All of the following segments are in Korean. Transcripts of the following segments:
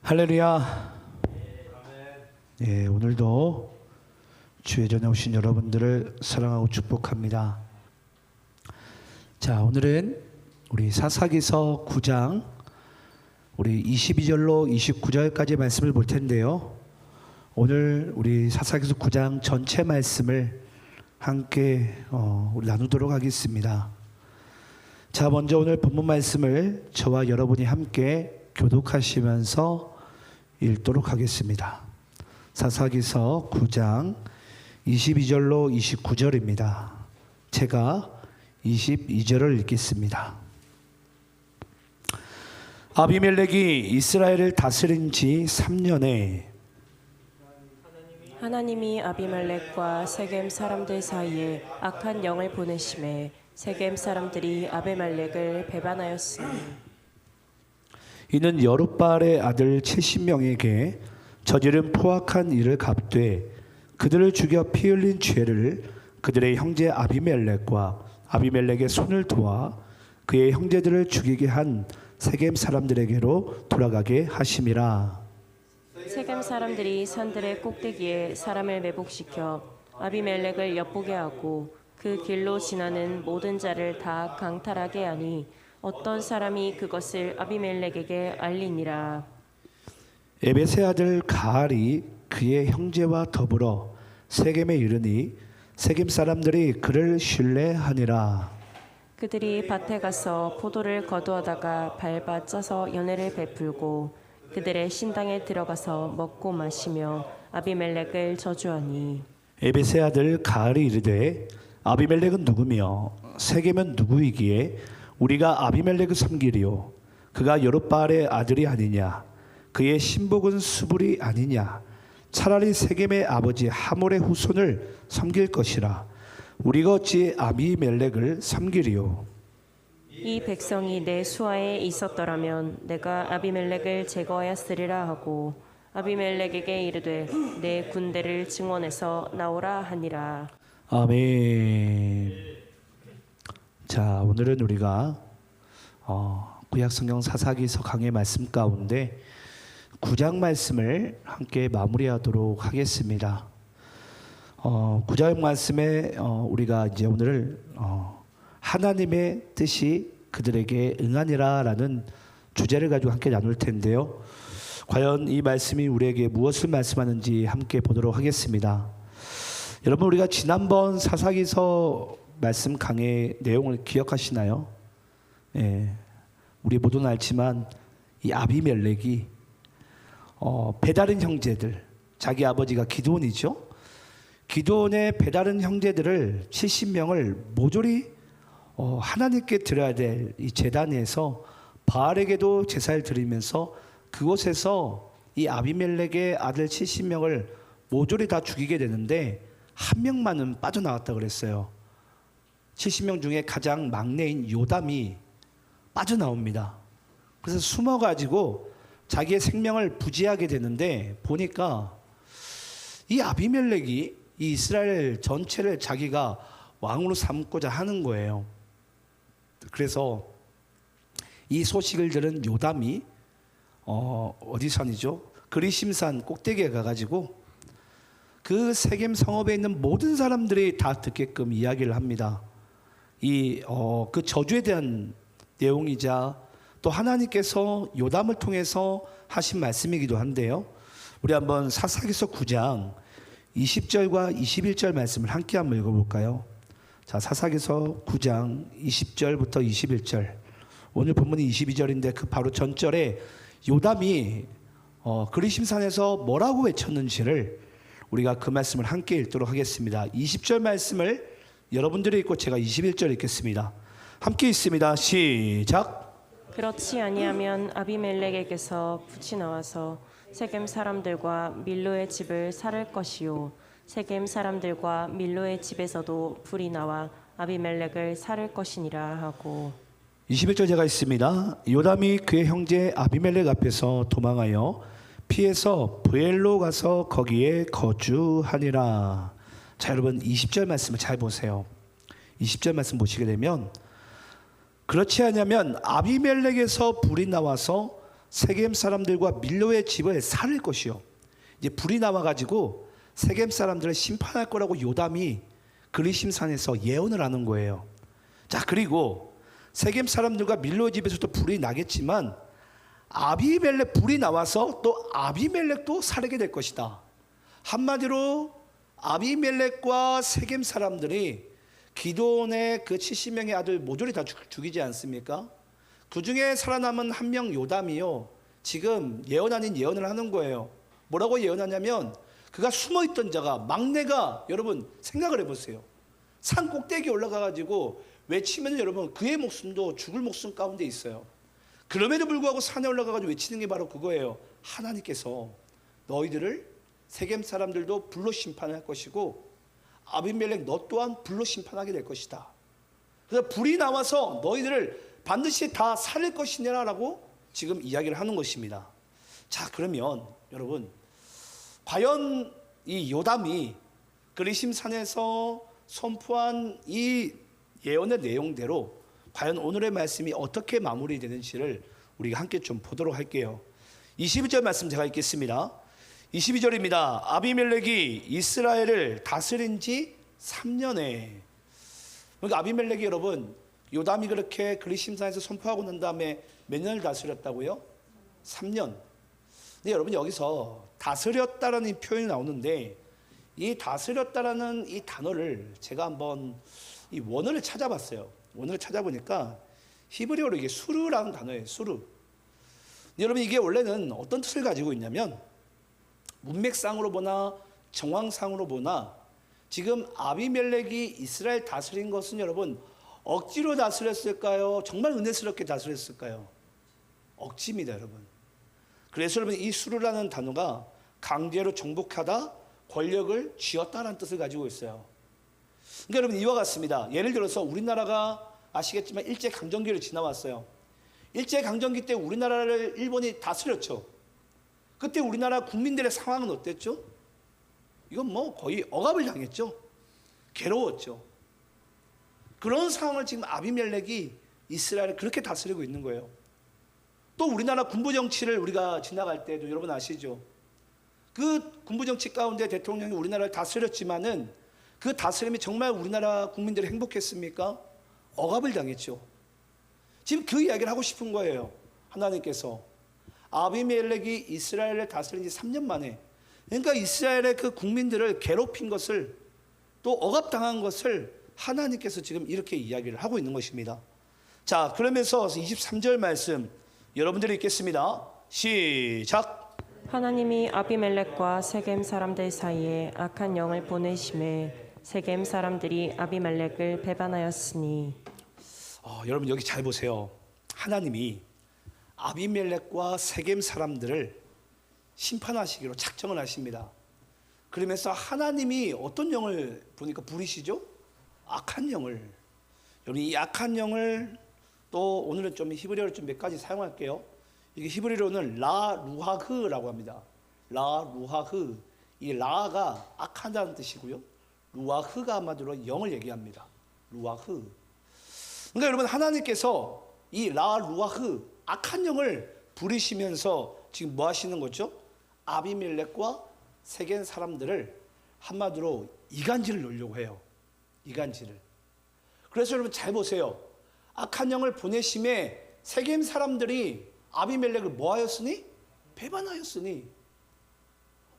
할렐루야. 예, 오늘도 주의 전에 오신 여러분들을 사랑하고 축복합니다. 자, 오늘은 우리 사사기서 9장 우리 22절로 29절까지 말씀을 볼 텐데요. 오늘 우리 사사기서 9장 전체 말씀을 함께 우리 나누도록 하겠습니다. 자, 먼저 오늘 본문 말씀을 저와 여러분이 함께 교독하시면서 읽도록 하겠습니다. 사사기서 9장 22절로 29절입니다. 제가 22절을 읽겠습니다. 아비멜렉이 이스라엘을 다스린 지 3년에 하나님이 아비멜렉과 세겜 사람들 사이에 악한 영을 보내심에 세겜 사람들이 아비멜렉을 배반하였으니 이는 여룻바알의 아들 70명에게 저지른 포악한 일을 갚되 그들을 죽여 피 흘린 죄를 그들의 형제 아비멜렉과 아비멜렉의 손을 도와 그의 형제들을 죽이게 한 세겜 사람들에게로 돌아가게 하심이라. 세겜 사람들이 산들의 꼭대기에 사람을 매복시켜 아비멜렉을 엿보게 하고 그 길로 지나는 모든 자를 다 강탈하게 하니 어떤 사람이 그것을 아비멜렉에게 알리니라. 에벳의 아들 가알이 그의 형제와 더불어 세겜에 이르니 세겜 사람들이 그를 신뢰하니라. 그들이 밭에 가서 포도를 거두어다가 밟아 쪄서 연회를 베풀고 그들의 신당에 들어가서 먹고 마시며 아비멜렉을 저주하니 에벳의 아들 가알이 이르되 아비멜렉은 누구며 세겜은 누구이기에 우리가 아비멜렉을 섬기리요 그가 여룻바알의 아들이 아니냐 그의 신복은 수불이 아니냐 차라리 세겜의 아버지 하몰의 후손을 섬길 것이라 우리가 어찌 아비멜렉을 섬기리요. 이 백성이 내 수하에 있었더라면 내가 아비멜렉을 제거하였으리라 하고 아비멜렉에게 이르되 내 군대를 증원해서 나오라 하니라. 아멘. 자, 오늘은 우리가 구약성경 사사기서 강의 말씀 가운데 9장 말씀을 함께 마무리하도록 하겠습니다. 9장 말씀에 우리가 이제 오늘 하나님의 뜻이 그들에게 응하니라라는 주제를 가지고 함께 나눌 텐데요. 과연 이 말씀이 우리에게 무엇을 말씀하는지 함께 보도록 하겠습니다. 여러분, 우리가 지난번 사사기서 말씀 강의 내용을 기억하시나요? 예, 우리 모두는 알지만 이 아비멜렉이 배다른 형제들, 자기 아버지가 기드온이죠. 기드온의 배다른 형제들을 70명을 모조리 하나님께 드려야 될 이 제단에서 바알에게도 제사를 드리면서 그곳에서 이 아비멜렉의 아들 70명을 모조리 다 죽이게 되는데 한 명만은 빠져나왔다 그랬어요. 70명 중에 가장 막내인 요담이 빠져나옵니다. 그래서 숨어가지고 자기의 생명을 부지하게 되는데 보니까 이 아비멜렉이 이 이스라엘 전체를 자기가 왕으로 삼고자 하는 거예요. 그래서 이 소식을 들은 요담이 어디 산이죠? 그리심산 꼭대기에 가가지고 그 세겜 성읍에 있는 모든 사람들이 다 듣게끔 이야기를 합니다. 그 저주에 대한 내용이자 또 하나님께서 요담을 통해서 하신 말씀이기도 한데요. 우리 한번 사사기서 9장 20절과 21절 말씀을 함께 한번 읽어볼까요? 자, 사사기서 9장 20절부터 21절. 오늘 본문이 22절인데 그 바로 전절에 요담이 그리심산에서 뭐라고 외쳤는지를 우리가 그 말씀을 함께 읽도록 하겠습니다. 20절 말씀을 여러분들이 읽고 제가 21절 읽겠습니다. 함께 있습니다. 시작. 그렇지 아니하면 아비멜렉에게서 불이 나와서 세겜 사람들과 밀로의 집을 살을 것이요 세겜 사람들과 밀로의 집에서도 불이 나와 아비멜렉을 살을 것이니라 하고 21절 제가 있습니다. 요담이 그의 형제 아비멜렉 앞에서 도망하여 피해서 브엘로 가서 거기에 거주하니라. 자, 여러분 20절 말씀을 잘 보세요. 20절 말씀 보시게 되면 그렇지 않으면 아비멜렉에서 불이 나와서 세겜 사람들과 밀로의 집을 살릴 것이요. 이제 불이 나와가지고 세겜 사람들을 심판할 거라고 요담이 그리심산에서 예언을 하는 거예요. 자, 그리고 세겜 사람들과 밀로의 집에서도 불이 나겠지만 아비멜렉 불이 나와서 또 아비멜렉도 살게 될 것이다. 한마디로 아비멜렉과 세겜 사람들이 기드온의 그 70명의 아들 모조리 다 죽이지 않습니까? 그 중에 살아남은 한 명 요담이요, 지금 예언 아닌 예언을 하는 거예요. 뭐라고 예언하냐면 그가 숨어있던 자가, 막내가, 여러분 생각을 해보세요. 산 꼭대기에 올라가가지고 외치면 여러분 그의 목숨도 죽을 목숨 가운데 있어요. 그럼에도 불구하고 산에 올라가가지고 외치는 게 바로 그거예요. 하나님께서 너희들을 세겜 사람들도 불로 심판할 것이고 아비멜렉 너 또한 불로 심판하게 될 것이다. 그래서 불이 나와서 너희들을 반드시 다 살릴 것이냐라고 지금 이야기를 하는 것입니다. 자, 그러면 여러분 과연 이 요담이 그리심산에서 선포한 이 예언의 내용대로 과연 오늘의 말씀이 어떻게 마무리되는지를 우리가 함께 좀 보도록 할게요. 22절 말씀 제가 읽겠습니다. 22절입니다. 아비멜렉이 이스라엘을 다스린 지 3년에. 그러니까 아비멜렉이 여러분 요담이 그렇게 그리심산에서 선포하고 난 다음에 몇 년을 다스렸다고요? 3년. 근데 여러분 여기서 다스렸다라는 이 표현이 나오는데 이 다스렸다라는 이 단어를 제가 한번 이 원어를 찾아봤어요. 원어를 찾아보니까 히브리어로 이게 수르라는 단어예요. 수르. 여러분 이게 원래는 어떤 뜻을 가지고 있냐면 문맥상으로 보나 정황상으로 보나 지금 아비멜렉이 이스라엘 다스린 것은 여러분 억지로 다스렸을까요? 정말 은혜스럽게 다스렸을까요? 억지입니다, 여러분. 그래서 여러분 이 수르라는 단어가 강제로 정복하다, 권력을 쥐었다라는 뜻을 가지고 있어요. 그러니까 여러분 이와 같습니다. 예를 들어서 우리나라가 아시겠지만 일제강점기를 지나왔어요. 일제강점기 때 우리나라를 일본이 다스렸죠. 그때 우리나라 국민들의 상황은 어땠죠? 이건 뭐 거의 억압을 당했죠. 괴로웠죠. 그런 상황을 지금 아비멜렉이 이스라엘을 그렇게 다스리고 있는 거예요. 또 우리나라 군부 정치를 우리가 지나갈 때도 여러분 아시죠? 그 군부 정치 가운데 대통령이 우리나라를 다스렸지만은 그 다스림이 정말 우리나라 국민들이 행복했습니까? 억압을 당했죠. 지금 그 이야기를 하고 싶은 거예요. 하나님께서 아비멜렉이 이스라엘을 다스린 지 3년 만에, 그러니까 이스라엘의 그 국민들을 괴롭힌 것을, 또 억압당한 것을 하나님께서 지금 이렇게 이야기를 하고 있는 것입니다. 자, 그러면서 23절 말씀 여러분들이 읽겠습니다. 시작. 하나님이 아비멜렉과 세겜 사람들 사이에 악한 영을 보내심에 세겜 사람들이 아비멜렉을 배반하였으니. 여러분 여기 잘 보세요. 하나님이 아비멜렉과 세겜 사람들을 심판하시기로 작정을 하십니다. 그러면서 하나님이 어떤 영을 보니까 부리시죠? 악한 영을. 여러분 이 악한 영을 또 오늘은 좀 히브리어를 좀 몇 가지 사용할게요. 이게 히브리어로는 라루하흐라고 합니다. 라루하흐. 이 라가 악하다는 뜻이고요. 루아흐가 아마도 영을 얘기합니다. 루아흐. 그러니까 여러분 하나님께서 이 라루아흐 악한 영을 부리시면서 지금 뭐 하시는 거죠? 아비멜렉과 세겜 사람들을 한마디로 이간질을 놓으려고 해요. 이간질을. 그래서 여러분 잘 보세요. 악한 영을 보내심에 세겜 사람들이 아비멜렉을 뭐 하였으니? 배반하였으니.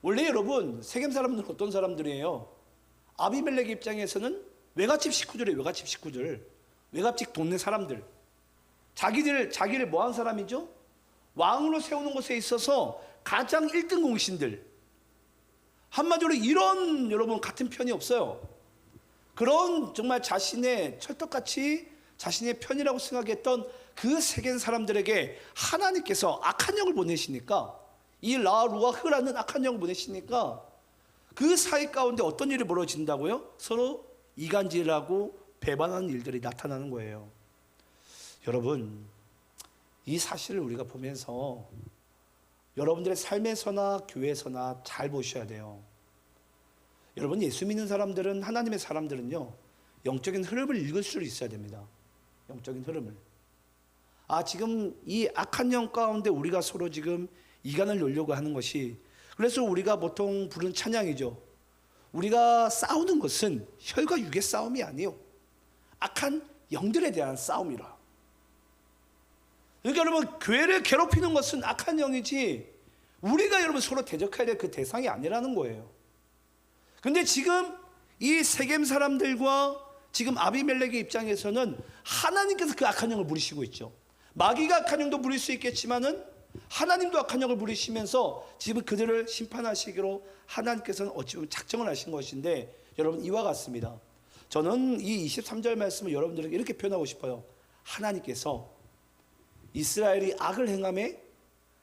원래 여러분 세겜 사람들은 어떤 사람들이에요? 아비멜렉 입장에서는 외갓집 식구들이에요. 외갓집 식구들. 외갓집 동네 사람들. 자기를 뭐 한 사람이죠? 왕으로 세우는 것에 있어서 가장 1등 공신들. 한마디로 이런 여러분 같은 편이 없어요. 그런 정말 자신의 철떡같이 자신의 편이라고 생각했던 그 세겜 사람들에게 하나님께서 악한 영을 보내시니까, 이 라루아흐라는 악한 영을 보내시니까 그 사이 가운데 어떤 일이 벌어진다고요? 서로 이간질하고 배반하는 일들이 나타나는 거예요. 여러분 이 사실을 우리가 보면서 여러분들의 삶에서나 교회에서나 잘 보셔야 돼요. 여러분 예수 믿는 사람들은, 하나님의 사람들은요 영적인 흐름을 읽을 수 있어야 됩니다. 영적인 흐름을. 지금 이 악한 영 가운데 우리가 서로 지금 이간을 놓으려고 하는 것이, 그래서 우리가 보통 부르는 찬양이죠. 우리가 싸우는 것은 혈과 육의 싸움이 아니요, 악한 영들에 대한 싸움이라. 그러니까 여러분, 교회를 괴롭히는 것은 악한 영이지 우리가 여러분 서로 대적해야 될 그 대상이 아니라는 거예요. 근데 지금 이 세겜 사람들과 지금 아비멜렉의 입장에서는 하나님께서 그 악한 영을 부리시고 있죠. 마귀가 악한 영도 부릴 수 있겠지만은 하나님도 악한 영을 부리시면서 지금 그들을 심판하시기로 하나님께서는 어찌 보면 작정을 하신 것인데, 여러분 이와 같습니다. 저는 이 23절 말씀을 여러분들에게 이렇게 표현하고 싶어요. 하나님께서 이스라엘이 악을 행함에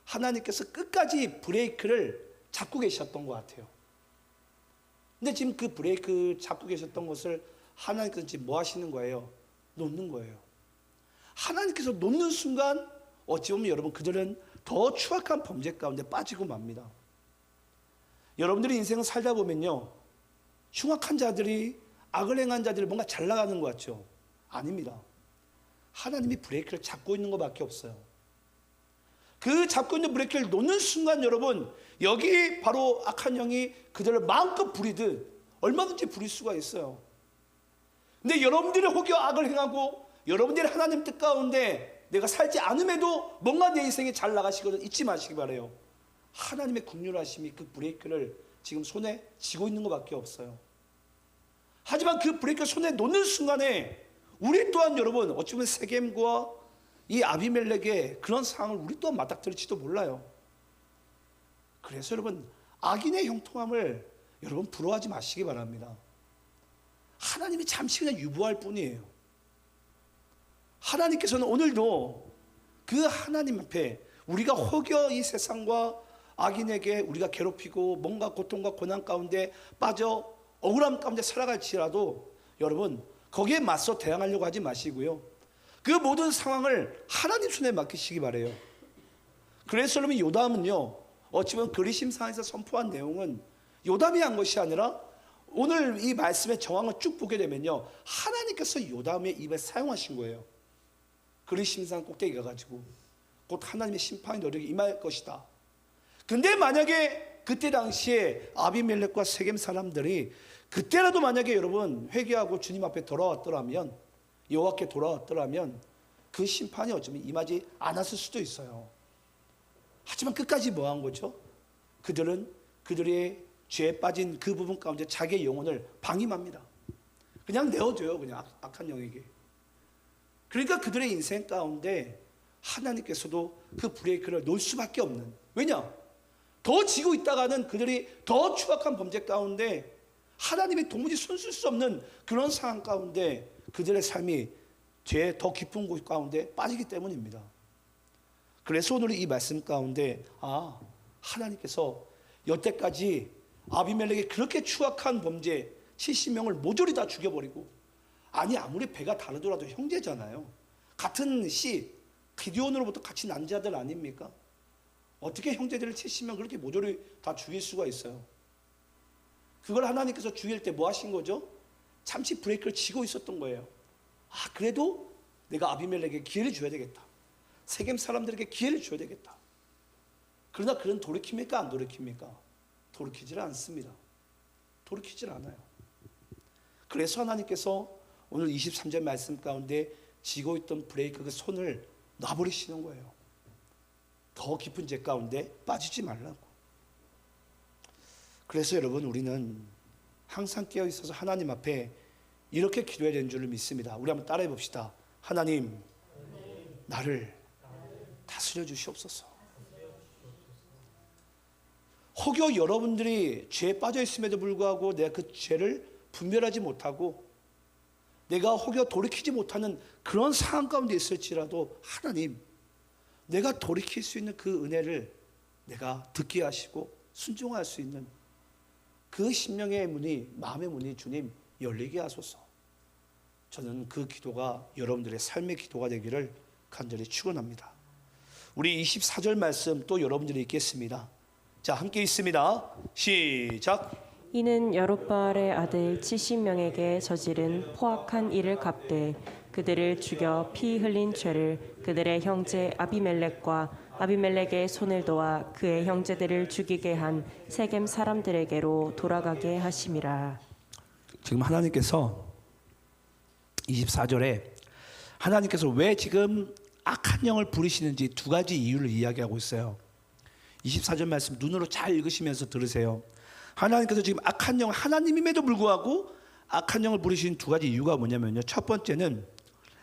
하나님께서 끝까지 브레이크를 잡고 계셨던 것 같아요. 근데 지금 그 브레이크 잡고 계셨던 것을 하나님께서 지금 뭐 하시는 거예요? 놓는 거예요. 하나님께서 놓는 순간 어찌 보면 여러분 그들은 더 추악한 범죄 가운데 빠지고 맙니다. 여러분들이 인생을 살다 보면요, 흉악한 자들이, 악을 행한 자들이 뭔가 잘 나가는 것 같죠? 아닙니다. 하나님이 브레이크를 잡고 있는 것밖에 없어요. 그 잡고 있는 브레이크를 놓는 순간 여러분, 여기 바로 악한 영이 그들을 마음껏 부리듯 얼마든지 부릴 수가 있어요. 근데 여러분들이 혹여 악을 행하고 여러분들이 하나님 뜻 가운데 내가 살지 않음에도 뭔가 내 인생이 잘 나가시거든 잊지 마시기 바라요. 하나님의 긍휼하심이 그 브레이크를 지금 손에 쥐고 있는 것밖에 없어요. 하지만 그 브레이크를 손에 놓는 순간에 우리 또한 여러분 어찌 보면 세겜과 이 아비멜렉의 그런 상황을 우리 또한 맞닥뜨릴지도 몰라요. 그래서 여러분, 악인의 형통함을 여러분 부러워하지 마시기 바랍니다. 하나님이 잠시 그냥 유보할 뿐이에요. 하나님께서는 오늘도 그 하나님 앞에 우리가 혹여 이 세상과 악인에게 우리가 괴롭히고 뭔가 고통과 고난 가운데 빠져 억울함 가운데 살아갈지라도 여러분 거기에 맞서 대항하려고 하지 마시고요, 그 모든 상황을 하나님 손에 맡기시기 바래요. 그래서 여러분 요담은요, 어찌 보면 그리심상에서 선포한 내용은 요담이 한 것이 아니라 오늘 이 말씀의 정황을 쭉 보게 되면요, 하나님께서 요담의 입에 사용하신 거예요. 그리심상 꼭대기 가가지고 곧 하나님의 심판이 너에게 임할 것이다. 근데 만약에 그때 당시에 아비멜렉과 세겜 사람들이 그때라도 만약에 여러분 회개하고 주님 앞에 돌아왔더라면, 여호와께 돌아왔더라면 그 심판이 어쩌면 임하지 않았을 수도 있어요. 하지만 끝까지 뭐 한 거죠? 그들은 그들의 죄에 빠진 그 부분 가운데 자기의 영혼을 방임합니다. 그냥 내어줘요, 그냥 악한 영에게. 그러니까 그들의 인생 가운데 하나님께서도 그 브레이크를 놓을 수밖에 없는, 왜냐? 더 지고 있다가는 그들이 더 추악한 범죄 가운데 하나님이 도무지 손쓸 수 없는 그런 상황 가운데 그들의 삶이 죄의 더 깊은 곳 가운데 빠지기 때문입니다. 그래서 오늘 이 말씀 가운데 하나님께서 여태까지 아비멜렉이 그렇게 추악한 범죄 70명을 모조리 다 죽여버리고, 아무리 배가 다르더라도 형제잖아요. 같은 씨 기드온으로부터 같이 난 자들 아닙니까? 어떻게 형제들을 70명 그렇게 모조리 다 죽일 수가 있어요? 그걸 하나님께서 죽일 때 뭐 하신 거죠? 잠시 브레이크를 치고 있었던 거예요. 그래도 내가 아비멜렉에게 기회를 줘야 되겠다. 세겜 사람들에게 기회를 줘야 되겠다. 그러나 그는 돌이킵니까? 안 돌이킵니까? 돌이키질 않습니다. 돌이키질 않아요. 그래서 하나님께서 오늘 23절 말씀 가운데 쥐고 있던 브레이크 그 손을 놔버리시는 거예요. 더 깊은 죄 가운데 빠지지 말라고. 그래서 여러분, 우리는 항상 깨어 있어서 하나님 앞에 이렇게 기도해야 되는 줄을 믿습니다. 우리 한번 따라해 봅시다. 하나님, 나를 다스려 주시옵소서. 혹여 여러분들이 죄에 빠져 있음에도 불구하고 내가 그 죄를 분별하지 못하고 내가 혹여 돌이키지 못하는 그런 상황 가운데 있을지라도 하나님, 내가 돌이킬 수 있는 그 은혜를 내가 듣게 하시고 순종할 수 있는 그 심령의 문이, 마음의 문이 주님 열리게 하소서. 저는 그 기도가 여러분들의 삶의 기도가 되기를 간절히 축원합니다. 우리 24절 말씀 또 여러분들이 읽겠습니다. 자, 함께 읽습니다. 시작. 이는 여룻바알의 아들 70명에게 저지른 포악한 일을 갚되 그들을 죽여 피 흘린 죄를 그들의 형제 아비멜렉과 아비멜렉의 손을 도와 그의 형제들을 죽이게 한 세겜 사람들에게로 돌아가게 하심이라. 지금 하나님께서 24절에 하나님께서 왜 지금 악한 영을 부리시는지 두 가지 이유를 이야기하고 있어요. 24절 말씀 눈으로 잘 읽으시면서 들으세요. 하나님께서 지금 악한 영, 하나님임에도 불구하고 악한 영을 부리시는 두 가지 이유가 뭐냐면요. 첫 번째는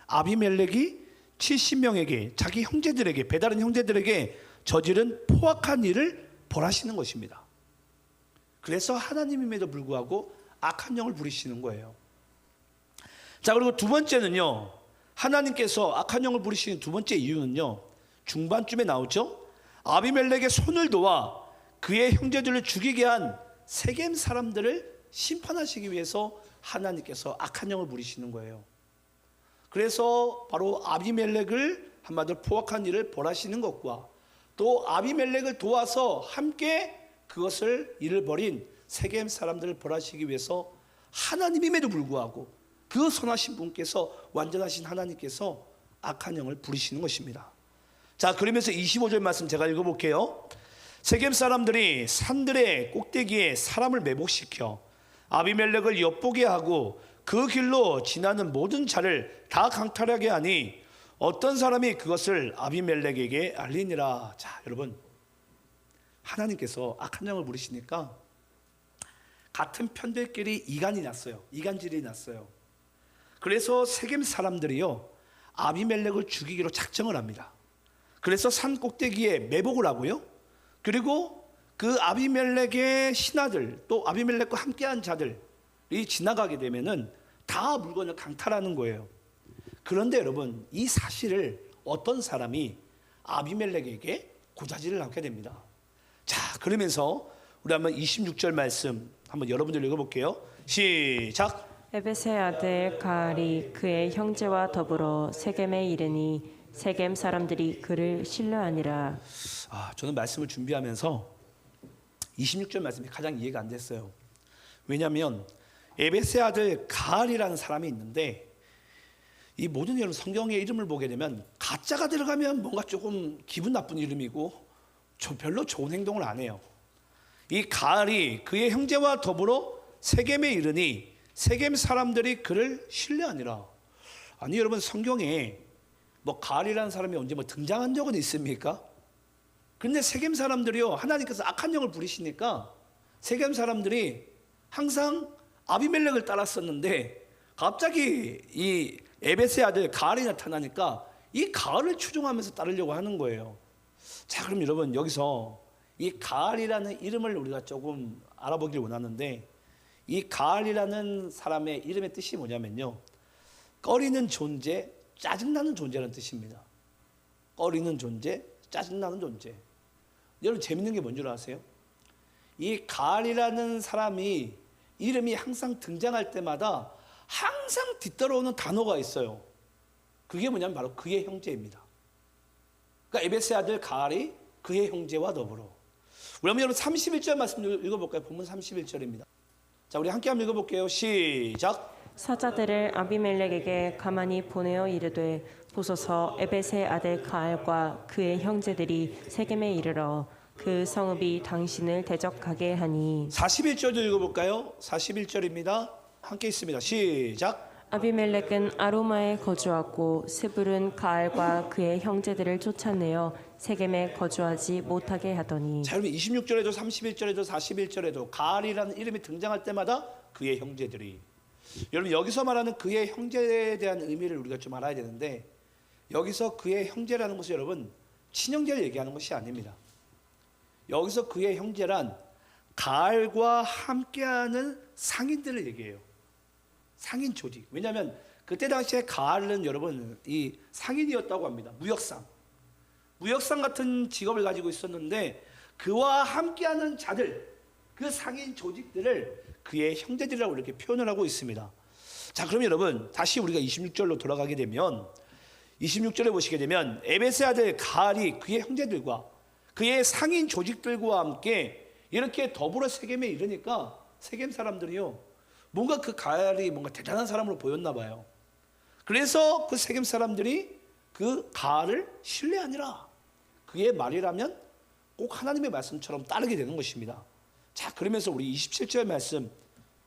아비멜렉이 70명에게 자기 형제들에게 배다른 형제들에게 저지른 포악한 일을 벌하시는 것입니다. 그래서 하나님임에도 불구하고 악한 영을 부리시는 거예요. 자, 그리고 두 번째는요. 하나님께서 악한 영을 부리시는 두 번째 이유는요. 중반쯤에 나오죠. 아비멜렉의 손을 도와 그의 형제들을 죽이게 한 세겜 사람들을 심판하시기 위해서 하나님께서 악한 영을 부리시는 거예요. 그래서 바로 아비멜렉을 한마디로 포악한 일을 벌하시는 것과 또 아비멜렉을 도와서 함께 그것을 일을 벌인 세겜 사람들을 벌하시기 위해서 하나님임에도 불구하고 그 선하신 분께서 완전하신 하나님께서 악한 영을 부리시는 것입니다. 자, 그러면서 25절 말씀 제가 읽어볼게요. 세겜 사람들이 산들의 꼭대기에 사람을 매복시켜 아비멜렉을 엿보게 하고 그 길로 지나는 모든 자를 다 강탈하게 하니 어떤 사람이 그것을 아비멜렉에게 알리니라. 자, 여러분, 하나님께서 악한 영을 부리시니까 같은 편들끼리 이간이 났어요. 이간질이 났어요. 그래서 세겜 사람들이요 아비멜렉을 죽이기로 작정을 합니다. 그래서 산 꼭대기에 매복을 하고요. 그리고 그 아비멜렉의 신하들 또 아비멜렉과 함께한 자들이 지나가게 되면은 다 물건을 강탈하는 거예요. 그런데 여러분, 이 사실을 어떤 사람이 아비멜렉에게 고자질을 하게 됩니다. 자, 그러면서 우리 한번 26절 말씀 한번 여러분들 읽어볼게요. 시작. 에벳의 아들 가알이 그의 형제와 더불어 세겜에 이르니 세겜 사람들이 그를 신뢰하니라. 저는 말씀을 준비하면서 26절 말씀이 가장 이해가 안 됐어요. 왜냐하면 에벳의 아들 가알이라는 사람이 있는데 이 모든 여러분 성경의 이름을 보게 되면 가짜가 들어가면 뭔가 조금 기분 나쁜 이름이고 별로 좋은 행동을 안 해요. 이 가알이 그의 형제와 더불어 세겜에 이르니 세겜 사람들이 그를 신뢰하니라. 아니 여러분, 성경에 뭐 가알이라는 사람이 언제 뭐 등장한 적은 있습니까? 근데 세겜 사람들이요 하나님께서 악한 영을 부리시니까 세겜 사람들이 항상 아비멜렉을 따랐었는데 갑자기 이 에벳의 아들 가알이 나타나니까 이 가알을 추종하면서 따르려고 하는 거예요. 자, 그럼 여러분 여기서 이 가알이라는 이름을 우리가 조금 알아보길 원하는데 이 가알이라는 사람의 이름의 뜻이 뭐냐면요, 꺼리는 존재, 짜증나는 존재라는 뜻입니다. 꺼리는 존재, 짜증나는 존재. 여러분 재밌는 게 뭔 줄 아세요? 이 가알이라는 사람이 이름이 항상 등장할 때마다 항상 뒤따라오는 단어가 있어요. 그게 뭐냐면 바로 그의 형제입니다. 그러니까 에벳의 아들 가알이 그의 형제와 더불어. 우리 한번 여러분 31절 말씀 읽어볼까요? 본문 31절입니다. 자, 우리 함께 한번 읽어볼게요. 시작. 사자들을 아비멜렉에게 가만히 보내어 이르되 보소서 에벳의 아들 가알과 그의 형제들이 세겜에 이르러 그 성읍이 당신을 대적하게 하니. 41절도 읽어볼까요? 41절입니다. 함께 있습니다. 시작. 아비멜렉은 아로마에 거주하고 스불은 가알과 그의 형제들을 쫓아내어 세겜에 거주하지 못하게 하더니. 자, 여러분 26절에도 31절에도 41절에도 가알이라는 이름이 등장할 때마다 그의 형제들이. 여러분 여기서 말하는 그의 형제에 대한 의미를 우리가 좀 알아야 되는데, 여기서 그의 형제라는 것이 여러분 친형제를 얘기하는 것이 아닙니다. 여기서 그의 형제란 가알과 함께하는 상인들을 얘기해요. 상인 조직. 왜냐하면 그때 당시에 가알은 여러분 이 상인이었다고 합니다. 무역상 같은 직업을 가지고 있었는데 그와 함께하는 자들, 그 상인 조직들을 그의 형제들이라고 이렇게 표현을 하고 있습니다. 자, 그럼 여러분 다시 우리가 26절로 돌아가게 되면 26절에 보시게 되면 에벳의 아들 가알이 그의 형제들과 그의 상인 조직들과 함께 이렇게 더불어 세겜에 이르니까 세겜 사람들이요 뭔가 그 가알이 뭔가 대단한 사람으로 보였나 봐요. 그래서 그 세겜 사람들이 그 가알을 신뢰하니라. 그의 말이라면 꼭 하나님의 말씀처럼 따르게 되는 것입니다. 자, 그러면서 우리 27절 말씀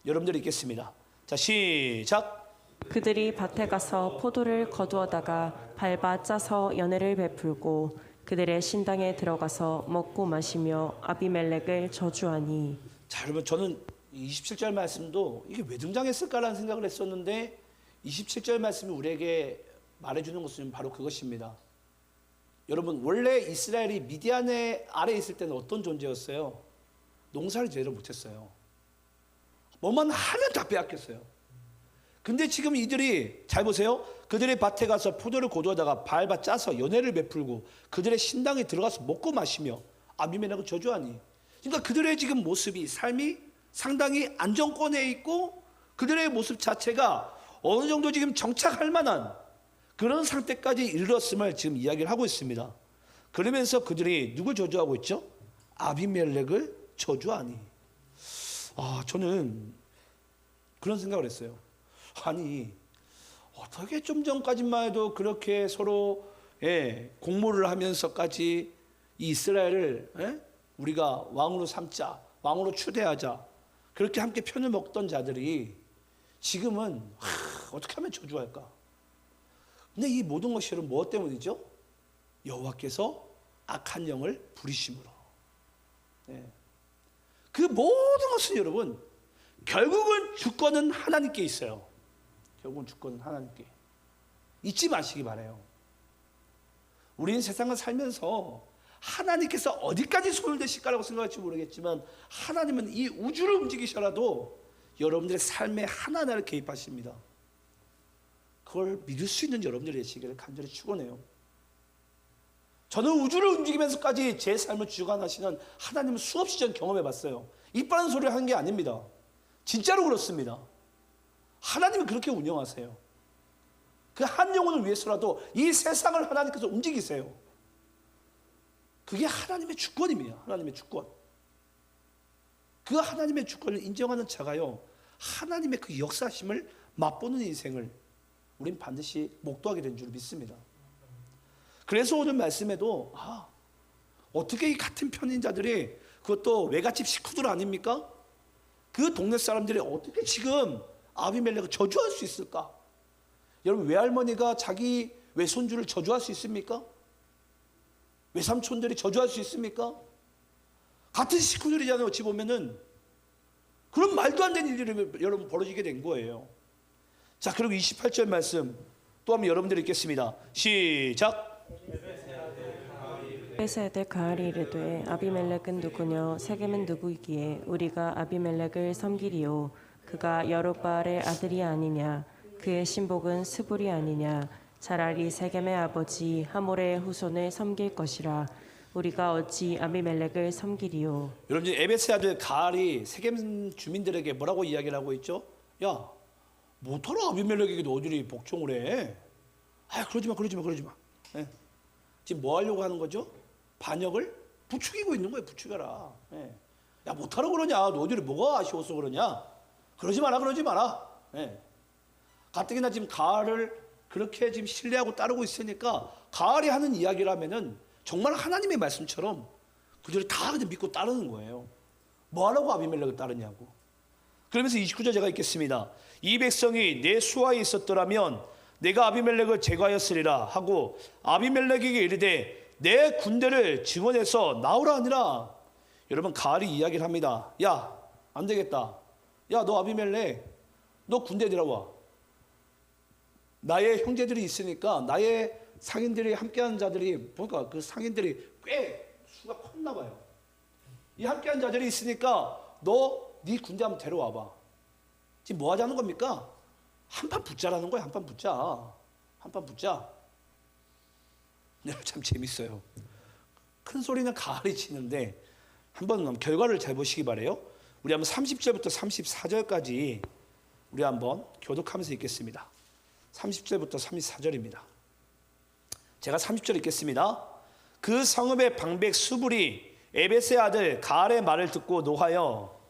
여러분들이 읽겠습니다. 자, 시작. 그들이 밭에 가서 포도를 거두어다가 밟아 짜서 연회를 베풀고 그들의 신당에 들어가서 먹고 마시며 아비멜렉을 저주하니. 자, 여러분, 저는 27절 말씀도 이게 왜 등장했을까라는 생각을 했었는데 27절 말씀이 우리에게 말해주는 것은 바로 그것입니다. 여러분, 원래 이스라엘이 미디안의 아래에 있을 때는 어떤 존재였어요? 농사를 제대로 못했어요. 뭐만 하면 다 빼앗겼어요. 근데 지금 이들이 잘 보세요. 그들의 밭에 가서 포도를 거두어다가 밟아 짜서 연회를 베풀고 그들의 신당에 들어가서 먹고 마시며 아비멜렉을 저주하니. 그러니까 그들의 지금 모습이, 삶이 상당히 안정권에 있고 그들의 모습 자체가 어느 정도 지금 정착할 만한 그런 상태까지 이르렀음을 지금 이야기를 하고 있습니다. 그러면서 그들이 누굴 저주하고 있죠? 아비멜렉을 저주하니. 저는 그런 생각을 했어요. 아니, 어떻게 좀 전까지만 해도 그렇게 서로 공모를 하면서까지 이 이스라엘을 우리가 왕으로 삼자, 왕으로 추대하자, 그렇게 함께 편을 먹던 자들이 지금은 어떻게 하면 저주할까? 근데 이 모든 것이 여러분 무엇 때문이죠? 여호와께서 악한 영을 부리심으로. 그 모든 것은 여러분 결국은 주권은 하나님께 있어요. 결국은 주권은 하나님께. 잊지 마시기 바라요. 우리는 세상을 살면서 하나님께서 어디까지 손을 대실까라고 생각할지 모르겠지만 하나님은 이 우주를 움직이셔라도 여러분들의 삶의 하나하나를 개입하십니다. 그걸 믿을 수 있는 여러분들이 되시기를 간절히 축원해요. 저는 우주를 움직이면서까지 제 삶을 주관하시는 하나님을 수없이 전 경험해 봤어요. 이빠른 소리를 하는 게 아닙니다. 진짜로 그렇습니다. 하나님은 그렇게 운영하세요. 그 한 영혼을 위해서라도 이 세상을 하나님께서 움직이세요. 그게 하나님의 주권입니다. 하나님의 주권. 그 하나님의 주권을 인정하는 자가요, 하나님의 그 역사심을 맛보는 인생을 우린 반드시 목도하게 된 줄 믿습니다. 그래서 오늘 말씀에도 어떻게 이 같은 편인 자들이, 그것도 외갓집 식구들 아닙니까? 그 동네 사람들이 어떻게 지금 아비멜렉을 저주할 수 있을까? 여러분, 외할머니가 자기 외손주를 저주할 수 있습니까? 외삼촌들이 저주할 수 있습니까? 같은 식구들이잖아요. 어찌 보면은. 그런 말도 안 되는 일이 여러분 벌어지게 된 거예요. 자, 그리고 28절 말씀 또 한번 여러분들이 읽겠습니다. 시작. 에베스의 아들 가알이 이르되 아비멜렉은 누구뇨 세겜은 누구이기에 우리가 아비멜렉을 섬기리요 그가 여룹바알의 아들이 아니냐 그의 신복은 스불이 아니냐 차라리 세겜의 아버지 하몰의 후손을 섬길 것이라 우리가 어찌 아비멜렉을 섬기리요. 여러분, 에베스의 아들 가알이 세겜 주민들에게 뭐라고 이야기를 하고 있죠? 야, 못하러 아비멜렉에게 너희들이 복종을 해. 그러지 마. 지금 뭐 하려고 하는 거죠? 반역을 부추기고 있는 거예요. 부추겨라. 야, 못하러 그러냐? 너희들이 뭐가 아쉬워서 그러냐? 그러지 마라. 가뜩이나 지금 가알을 그렇게 지금 신뢰하고 따르고 있으니까 가알이 하는 이야기라면은 정말 하나님의 말씀처럼 그들이 다 그냥 믿고 따르는 거예요. 뭐 하라고 아비멜렉을 따르냐고. 그러면서 29절 제가 읽겠습니다. 이 백성이 내 수하에 있었더라면 내가 아비멜렉을 제거하였으리라 하고 아비멜렉에게 이르되 내 군대를 증원해서 나오라 하니라. 여러분, 가알이 이야기를 합니다. 야, 안 되겠다. 야, 너 아비멜렉, 너 군대 들어와. 나의 형제들이 있으니까 나의 상인들이 함께하는 자들이 보니까 그 상인들이 꽤 수가 컸나 봐요. 이 함께하는 자들이 있으니까 네 군대 한번 데려와봐. 지금 뭐 하자는 겁니까? 한판 붙자라는 거야. 한판 붙자. 네, 참 재밌어요. 큰 소리는 가을이 치는데 한번 결과를 잘 보시기 바래요. 우리 한번 30절부터 34절까지 우리 한번 교독하면서 읽겠습니다. 30절부터 34절입니다. 제가 30절 읽겠습니다. 그 성읍의 방백 수불이 에베스의 아들 가알의 말을 듣고 노하여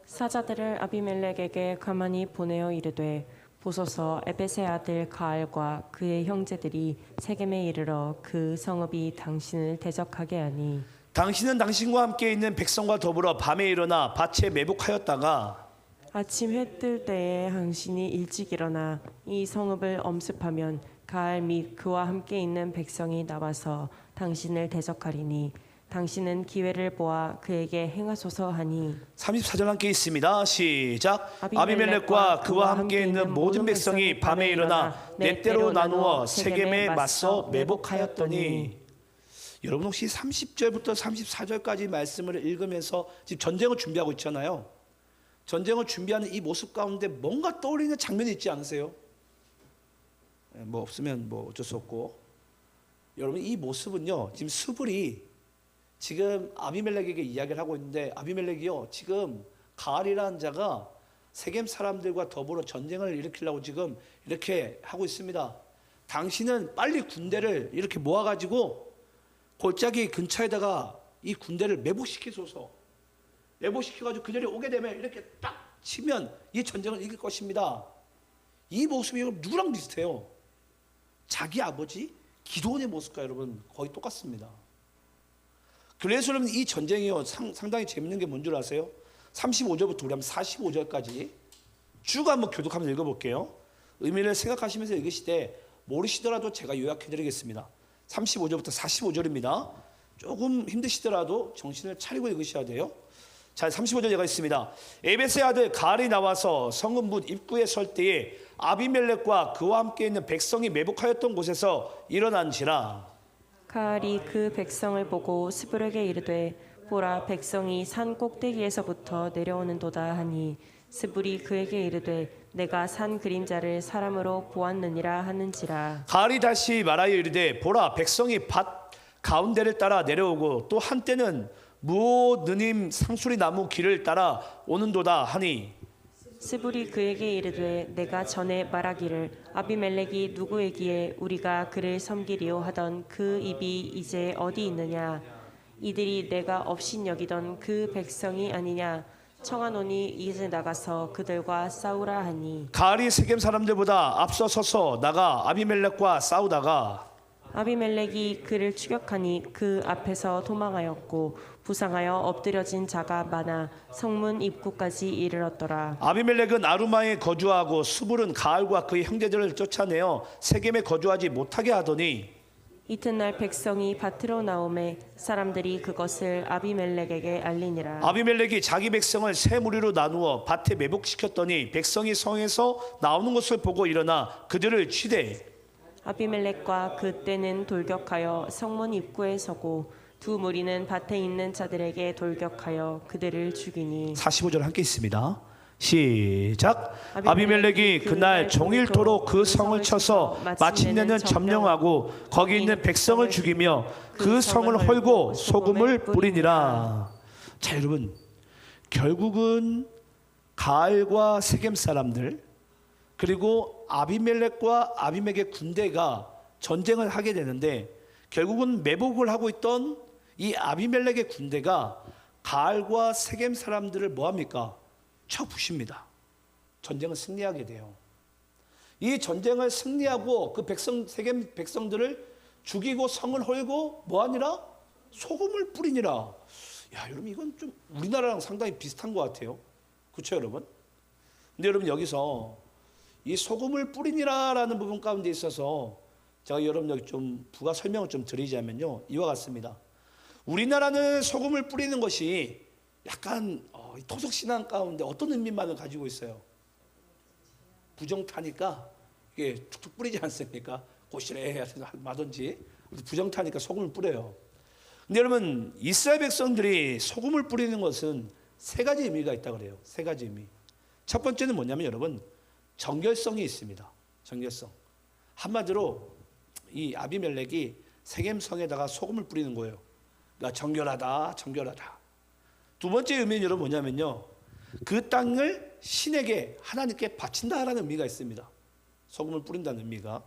사자들을 아비멜렉에게 가만히 보내어 이르되 보소서 에베세 아들 가알과 그의 형제들이 세겜에 이르러 그 성읍이 당신을 대적하게 하니 당신은 당신과 함께 있는 백성과 더불어 밤에 일어나 밭에 매복하였다가 아침 해 뜰 때에 당신이 일찍 일어나 이 성읍을 엄습하면 가알 및 그와 함께 있는 백성이 나와서 당신을 대적하리니 당신은 기회를 보아 그에게 행하소서 하니 34절 함께 있습니다. 시작. 아비멜렉과 그와 함께 있는 모든 백성이 밤에 일어나 네 때로 나누어 세겜에 맞서 매복하였더니 여러분 혹시 30절부터 34절까지 말씀을 읽으면서 지금 전쟁을 준비하고 있잖아요. 전쟁을 준비하는 이 모습 가운데 뭔가 떠올리는 장면이 있지 않으세요? 뭐 없으면 뭐 어쩔 수 없고 여러분 이 모습은요 지금 스불이 지금 아비멜렉에게 이야기를 하고 있는데 아비멜렉이요 지금 가알이라는 자가 세겜 사람들과 더불어 전쟁을 일으키려고 지금 이렇게 하고 있습니다. 당신은 빨리 군대를 이렇게 모아가지고 골짜기 근처에다가 이 군대를 매복시키소서. 매복시켜가지고 그 자리에 오게 되면 이렇게 딱 치면 이 전쟁을 이길 것입니다. 이 모습이 누구랑 비슷해요? 자기 아버지 기드온의 모습과 여러분 거의 똑같습니다. 그래서 여러분 이 전쟁이요 상당히 재밌는 게 뭔 줄 아세요? 35절부터 우리 한번 45절까지 쭉 한번 교독하면서 읽어볼게요. 의미를 생각하시면서 읽으시되 모르시더라도 제가 요약해드리겠습니다. 35절부터 45절입니다. 조금 힘드시더라도 정신을 차리고 읽으셔야 돼요. 자, 35절 제가 있습니다. 에베스의 아들 가알이 나와서 성읍 문 입구에 설 때에 아비멜렉과 그와 함께 있는 백성이 매복하였던 곳에서 일어난지라. 가알이 그 백성을 보고 스불에게 이르되 보라 백성이 산 꼭대기에서부터 내려오는도다 하니 스불이 그에게 이르되 내가 산 그림자를 사람으로 보았느니라 하는지라. 가알이 다시 말하여 이르되 보라 백성이 밭 가운데를 따라 내려오고 또 한때는 무오 느님 상수리 나무 길을 따라 오는도다 하니 스불이 그에게 이르되 내가 전에 말하기를 아비멜렉이 누구에기에 우리가 그를 섬기리오 하던 그 입이 이제 어디 있느냐 이들이 내가 업신여기던 그 백성이 아니냐 청하노니 이제 나가서 그들과 싸우라 하니 가알이 세겜 사람들보다 앞서 서서 나가 아비멜렉과 싸우다가 아비멜렉이 그를 추격하니 그 앞에서 도망하였고 부상하여 엎드려진 자가 많아 성문 입구까지 이르렀더라. 아비멜렉은 아루마에 거주하고 스불은 가알과 그의 형제들을 쫓아내어 세겜에 거주하지 못하게 하더니 이튿날 백성이 밭으로 나오매 사람들이 그것을 아비멜렉에게 알리니라. 아비멜렉이 자기 백성을 세 무리로 나누어 밭에 매복시켰더니 백성이 성에서 나오는 것을 보고 일어나 그들을 치되 아비멜렉과 그때는 돌격하여 성문 입구에 서고 두 무리는 밭에 있는 자들에게 돌격하여 그들을 죽이니 45절 함께 있습니다. 시작. 아비멜렉이 그날 종일토록 그 성을 쳐서 마침내는 점령하고 거기 있는 백성을 죽이며 그 성을 헐고 소금을 뿌리니라. 자 여러분 결국은 가알과 세겜 사람들 그리고 아비멜렉과 아비멜렉의 군대가 전쟁을 하게 되는데 결국은 매복을 하고 있던 이 아비멜렉의 군대가 가알과 세겜 사람들을 뭐합니까? 쳐부십니다. 전쟁을 승리하게 돼요. 이 전쟁을 승리하고 그 세겜 백성들을 죽이고 성을 헐고 뭐하니라? 소금을 뿌리니라. 야 여러분 이건 좀 우리나라랑 상당히 비슷한 것 같아요. 그렇죠 여러분? 근데 여러분 여기서 이 소금을 뿌리니라라는 부분 가운데 있어서 제가 여러분 여기 좀 부가 설명을 좀 드리자면요 이와 같습니다. 우리나라는 소금을 뿌리는 것이 약간 토속 신앙 가운데 어떤 의미만을 가지고 있어요. 부정타니까 이게 툭툭 뿌리지 않습니까? 고시래 마든지 부정타니까 소금을 뿌려요. 근데 여러분 이스라엘 백성들이 소금을 뿌리는 것은 세 가지 의미가 있다고 그래요. 세 가지 의미. 첫 번째는 뭐냐면 여러분 정결성이 있습니다. 정결성. 한마디로 이 아비멜렉이 세겜성에다가 소금을 뿌리는 거예요. 그러니까 정결하다, 정결하다. 두 번째 의미는 여러분 뭐냐면요. 그 땅을 신에게 하나님께 바친다라는 의미가 있습니다. 소금을 뿌린다는 의미가.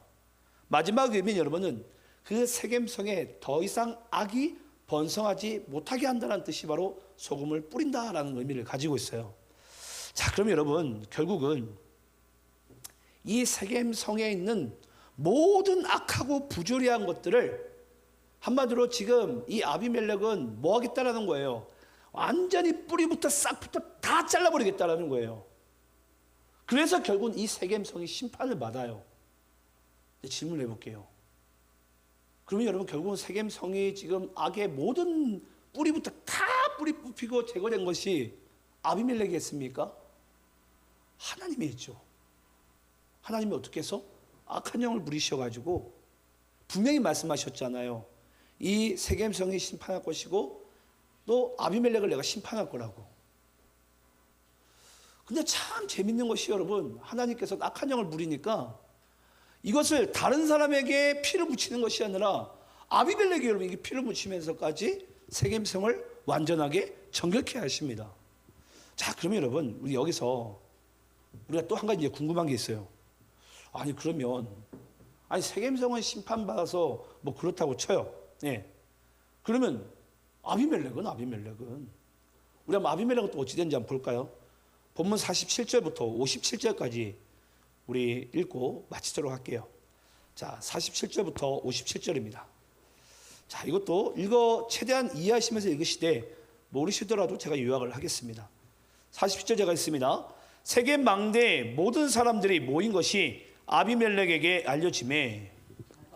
마지막 의미는 여러분은 그 세겜성에 더 이상 악이 번성하지 못하게 한다는 뜻이 바로 소금을 뿌린다라는 의미를 가지고 있어요. 자, 그럼 여러분 결국은 이 세겜 성에 있는 모든 악하고 부조리한 것들을 한마디로 지금 이 아비멜렉은 뭐 하겠다라는 거예요? 완전히 뿌리부터 싹부터 다 잘라버리겠다라는 거예요. 그래서 결국은 이 세겜 성이 심판을 받아요. 질문을 해볼게요. 그러면 여러분 결국은 세겜 성이 지금 악의 모든 뿌리부터 다 뿌리 뽑히고 제거된 것이 아비멜렉이 했습니까? 하나님이 했죠. 하나님이 어떻게 해서? 악한 영을 부리셔가지고 분명히 말씀하셨잖아요. 이 세겜 성이 심판할 것이고 또 아비멜렉을 내가 심판할 거라고. 근데 참 재밌는 것이 여러분, 하나님께서 악한 영을 부리니까 이것을 다른 사람에게 피를 묻히는 것이 아니라 아비멜렉이 여러분 이게 피를 묻히면서까지 세겜 성을 완전하게 정결케 하십니다. 자, 그러면 여러분 우리 여기서 우리가 또 한 가지 이제 궁금한 게 있어요. 아니 그러면 세겜 성은 심판받아서 뭐 그렇다고 쳐요. 예. 그러면 아비멜렉은 우리 한번 아비멜렉은 또 어찌 된지 한번 볼까요? 본문 47절부터 57절까지 우리 읽고 마치도록 할게요. 자, 47절부터 57절입니다. 자, 이것도 최대한 이해하시면서 읽으시되 모르시더라도 제가 요약을 하겠습니다. 47절 제가 있습니다. 세겜 망대에 모든 사람들이 모인 것이 아비멜렉에게 알려지매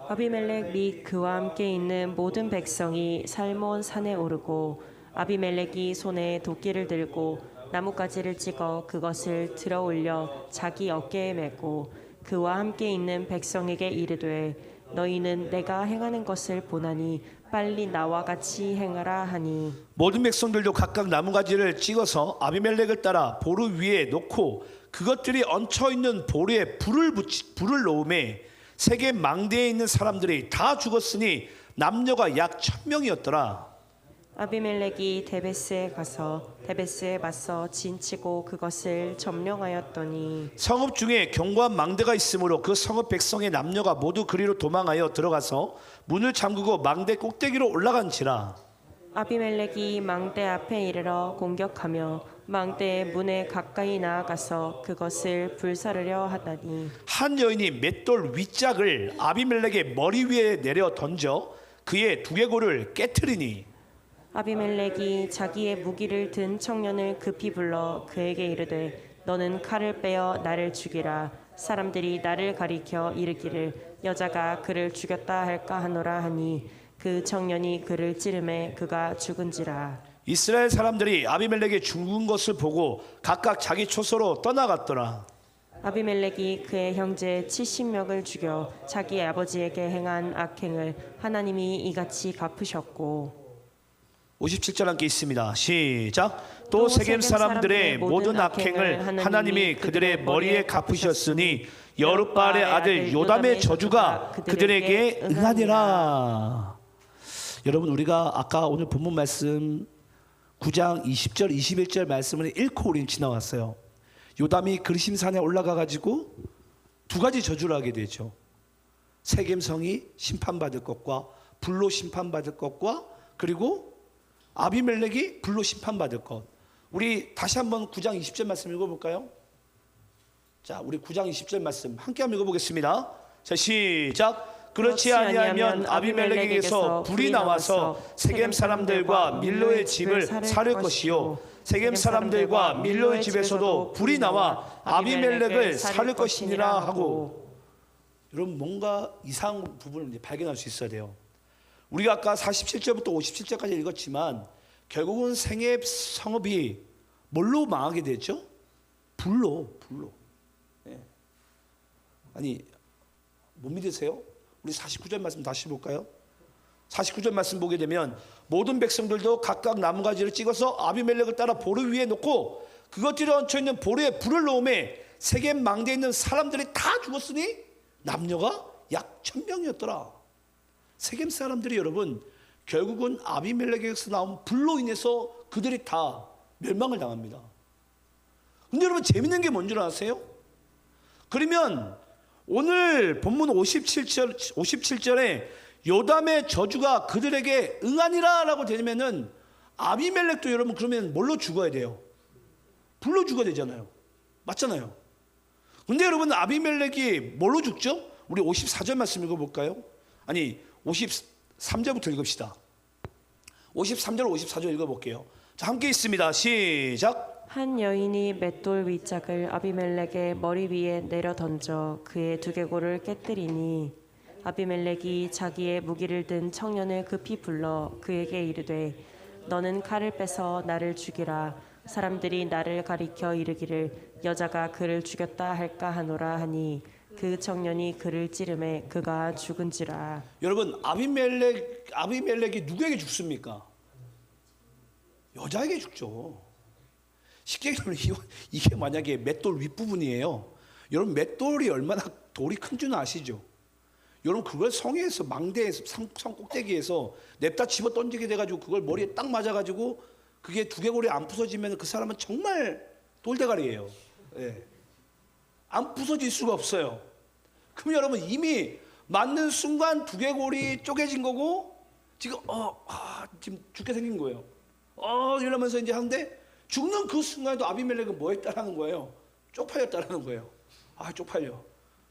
아비멜렉 및 그와 함께 있는 모든 백성이 살몬 산에 오르고 아비멜렉이 손에 도끼를 들고 나뭇가지를 찍어 그것을 들어 올려 자기 어깨에 메고 그와 함께 있는 백성에게 이르되 너희는 내가 행하는 것을 보나니 빨리 나와 같이 행하라 하니 모든 백성들도 각각 나뭇가지를 찍어서 아비멜렉을 따라 보루 위에 놓고 그것들이 얹혀 있는 보루에 불을 놓음에 세겜 망대에 있는 사람들이 다 죽었으니 남녀가 약 1000명이었더라. 아비멜렉이 데베스에 가서 데베스에 맞서 진치고 그것을 점령하였더니 성읍 중에 견고한 망대가 있으므로 그 성읍 백성의 남녀가 모두 그리로 도망하여 들어가서 문을 잠그고 망대 꼭대기로 올라간지라. 아비멜렉이 망대 앞에 이르러 공격하며 망대의 문에 가까이 나아가서 그것을 불사르려 하다니 한 여인이 맷돌 윗짝을 아비멜렉의 머리 위에 내려 던져 그의 두개골을 깨트리니 아비멜렉이 자기의 무기를 든 청년을 급히 불러 그에게 이르되 너는 칼을 빼어 나를 죽이라. 사람들이 나를 가리켜 이르기를 여자가 그를 죽였다 할까 하노라 하니 그 청년이 그를 찌르매 그가 죽은지라. 이스라엘 사람들이 아비멜렉이 죽은 것을 보고 각각 자기 초소로 떠나갔더라. 아비멜렉이 그의 형제 70명을 죽여 자기 아버지에게 행한 악행을 하나님이 이같이 갚으셨고 57절 함께 있습니다. 시작. 또 세겜 사람들의 모든 악행을 하나님이 그들의 머리에 갚으셨으니 여룻바알의 아들 요담의 저주가 그들에게 응하니라. 여러분 우리가 아까 오늘 본문 말씀 9장 20절 21절 말씀을 읽고 우리는 지나왔어요. 요담이 그리심산에 올라가 가지고 두 가지 저주를 하게 되죠. 세겜성이 심판받을 것과 불로 심판받을 것과 그리고 아비멜렉이 불로 심판받을 것. 우리 다시 한번 9장 20절 말씀 읽어볼까요? 자, 우리 9장 20절 말씀 함께 한번 읽어보겠습니다. 자, 시작. 그렇지 아니하면 아비멜렉에게서 불이 나와서 세겜 사람들과 밀로의 집을 사를 것이요 세겜 사람들과 밀로의 집에서도 불이 나와 아비멜렉을 사를 것이니라 하고. 여러분 뭔가 이상한 부분을 이제 발견할 수 있어야 돼요. 우리가 아까 47절부터 57절까지 읽었지만 결국은 세겜 성읍이 뭘로 망하게 됐죠? 불로. 네. 아니 못 믿으세요? 우리 49절 말씀 다시 볼까요? 49절 말씀 보게 되면 모든 백성들도 각각 나뭇가지를 찍어서 아비멜렉을 따라 보루 위에 놓고 그것들이 얹혀 있는 보루에 불을 놓음에 세겜 망대에 있는 사람들이 다 죽었으니 남녀가 약 1000명이었더라. 세겜 사람들이 여러분 결국은 아비멜렉에게서 나온 불로 인해서 그들이 다 멸망을 당합니다. 근데 여러분 재밌는 게 뭔지 아세요? 그러면 오늘 본문 57절에 요담의 저주가 그들에게 응하니라 라고 되면은 아비멜렉도 여러분 그러면 뭘로 죽어야 돼요? 불로 죽어야 되잖아요. 맞잖아요. 근데 여러분 아비멜렉이 뭘로 죽죠? 우리 54절 말씀 읽어볼까요? 아니 53절부터 읽읍시다. 53절 54절 읽어볼게요. 자, 함께 있습니다. 시작. 한 여인이 맷돌 위짝을 아비멜렉의 머리 위에 내려 던져 그의 두개골을 깨뜨리니 아비멜렉이 자기의 무기를 든 청년을 급히 불러 그에게 이르되 너는 칼을 빼서 나를 죽이라. 사람들이 나를 가리켜 이르기를 여자가 그를 죽였다 할까 하노라 하니 그 청년이 그를 찌르매 그가 죽은지라. 여러분 아비멜렉이 누구에게 죽습니까? 여자에게 죽죠. 쉽게 얘기하면 이게 만약에 맷돌 윗부분이에요. 여러분 맷돌이 얼마나 돌이 큰 줄은 아시죠? 여러분 그걸 성에서 망대에서 성 꼭대기에서 냅다 집어 던지게 돼가지고 그걸 머리에 딱 맞아가지고 그게 두개골이 안 부서지면 그 사람은 정말 돌대가리예요. 예. 안 부서질 수가 없어요. 그럼 여러분 이미 맞는 순간 두개골이 쪼개진 거고 지금 지금 죽게 생긴 거예요. 이러면서 이제 하는데 죽는 그 순간에도 아비멜렉은 뭐 했다라는 거예요? 쪽팔렸다라는 거예요. 쪽팔려.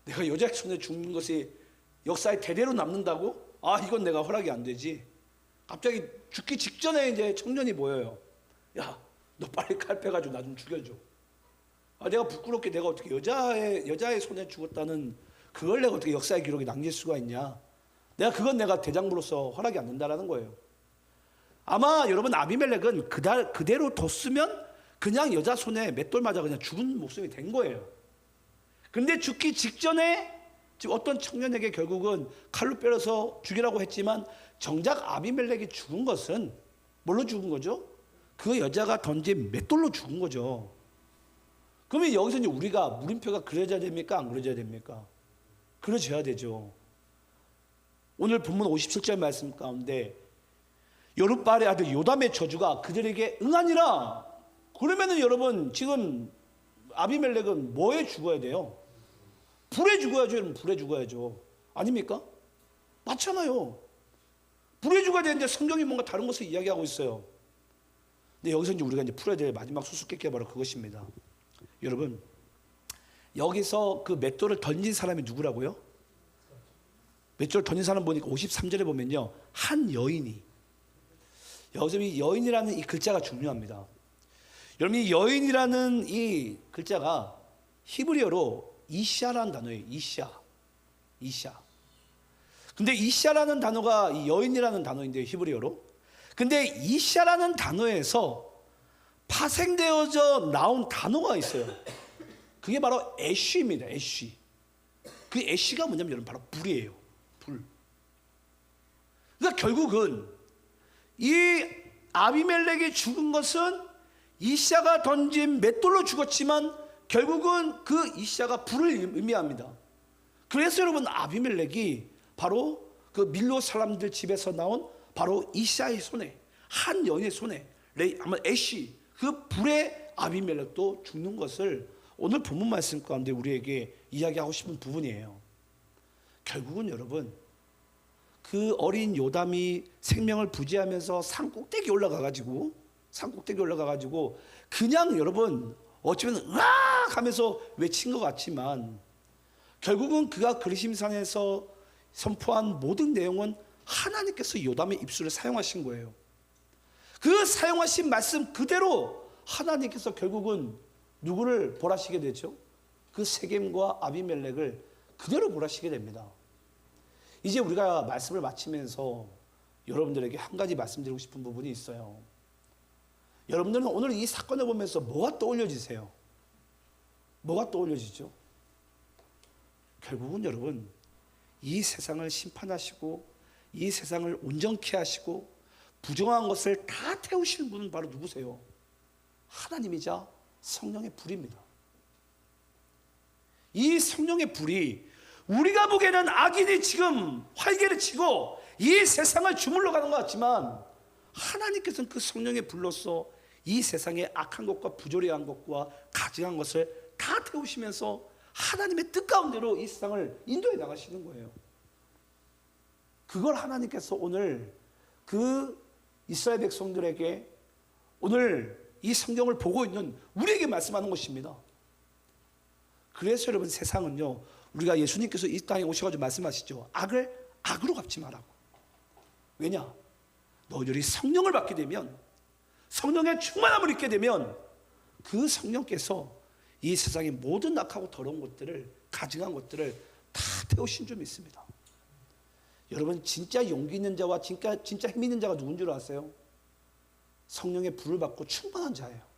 내가 여자의 손에 죽는 것이 역사에 대대로 남는다고? 이건 내가 허락이 안 되지. 갑자기 죽기 직전에 이제 청년이 보여요. 야, 너 빨리 칼 빼가지고 나 좀 죽여줘. 내가 부끄럽게 내가 어떻게 여자의 손에 죽었다는 그걸 내가 어떻게 역사의 기록에 남길 수가 있냐? 그건 내가 대장부로서 허락이 안 된다라는 거예요. 아마 여러분 아비멜렉은 그대로 뒀으면 그냥 여자 손에 맷돌 맞아 그냥 죽은 목숨이 된 거예요. 근데 죽기 직전에 지금 어떤 청년에게 결국은 칼로 빼서 죽이라고 했지만 정작 아비멜렉이 죽은 것은 뭘로 죽은 거죠? 그 여자가 던진 맷돌로 죽은 거죠. 그러면 여기서 이제 우리가 물음표가 그려져야 됩니까? 안 그려져야 됩니까? 그려져야 되죠. 오늘 본문 57절 말씀 가운데 여룻바알의 아들 요담의 저주가 그들에게 응하니라. 그러면은 여러분 지금 아비멜렉은 뭐에 죽어야 돼요? 불에 죽어야죠. 여러분 불에 죽어야죠. 아닙니까? 맞잖아요. 불에 죽어야 되는데 성경이 뭔가 다른 것을 이야기하고 있어요. 근데 여기서 이제 우리가 이제 풀어야 될 마지막 수수께끼가 바로 그것입니다. 여러분 여기서 그 맷돌을 던진 사람이 누구라고요? 맷돌을 던진 사람 보니까 53절에 보면요 한 여인이, 여기서 이 여인이라는 이 글자가 중요합니다. 여러분 이 여인이라는 이 글자가 히브리어로 이샤라는 단어예요. 이샤. 근데 이샤라는 단어가 이 여인이라는 단어인데요, 히브리어로. 근데 이샤라는 단어에서 파생되어져 나온 단어가 있어요. 그게 바로 애쉬입니다. 애쉬. 그 애쉬가 뭐냐면 여러분 바로 불이에요. 불. 그러니까 결국은 이 아비멜렉이 죽은 것은 이샤가 던진 맷돌로 죽었지만 결국은 그 이샤가 불을 의미합니다. 그래서 여러분 아비멜렉이 바로 그 밀로 사람들 집에서 나온 바로 이샤의 손에, 한 여인의 손에 아마 애쉬 그 불에 아비멜렉도 죽는 것을 오늘 본문 말씀 가운데 우리에게 이야기하고 싶은 부분이에요. 결국은 여러분 그 어린 요담이 생명을 부지하면서 산 꼭대기 올라가가지고 그냥 여러분 어쩌면 으악 하면서 외친 것 같지만 결국은 그가 그리심산에서 선포한 모든 내용은 하나님께서 요담의 입술을 사용하신 거예요. 그 사용하신 말씀 그대로 하나님께서 결국은 누구를 벌하시게 되죠? 그 세겜과 아비멜렉을 그대로 벌하시게 됩니다. 이제 우리가 말씀을 마치면서 여러분들에게 한 가지 말씀드리고 싶은 부분이 있어요. 여러분들은 오늘 이 사건을 보면서 뭐가 떠올려지세요? 뭐가 떠올려지죠? 결국은 여러분 이 세상을 심판하시고 이 세상을 온전케 하시고 부정한 것을 다 태우시는 분은 바로 누구세요? 하나님이자 성령의 불입니다. 이 성령의 불이 우리가 보기에는 악인이 지금 활개를 치고 이 세상을 주물러 가는 것 같지만 하나님께서는 그 성령의 불로서 이 세상의 악한 것과 부조리한 것과 가증한 것을 다 태우시면서 하나님의 뜻 가운데로 이 세상을 인도해 나가시는 거예요. 그걸 하나님께서 오늘 그 이스라엘 백성들에게 오늘 이 성경을 보고 있는 우리에게 말씀하는 것입니다. 그래서 여러분 세상은요, 우리가 예수님께서 이 땅에 오셔가지고 말씀하시죠. 악을 악으로 갚지 말라고. 왜냐? 너희들이 성령을 받게 되면, 성령의 충만함을 입게 되면 그 성령께서 이 세상의 모든 악하고 더러운 것들을, 가증한 것들을 다 태우신 줄 믿습니다. 여러분 진짜 용기 있는 자와 진짜 힘 있는 자가 누군 줄 아세요? 성령의 불을 받고 충만한 자예요.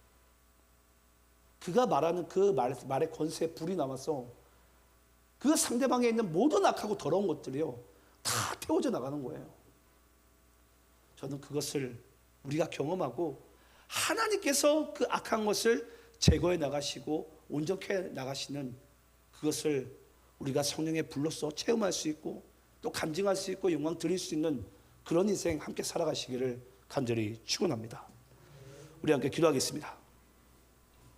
그가 말하는 그 말의 권세에 불이 남아서 그 상대방에 있는 모든 악하고 더러운 것들이요 다 태워져 나가는 거예요. 저는 그것을 우리가 경험하고 하나님께서 그 악한 것을 제거해 나가시고 온전케 나가시는 그것을 우리가 성령의 불로서 체험할 수 있고 또 간증할 수 있고 영광 드릴 수 있는 그런 인생 함께 살아가시기를 간절히 축원합니다. 우리 함께 기도하겠습니다.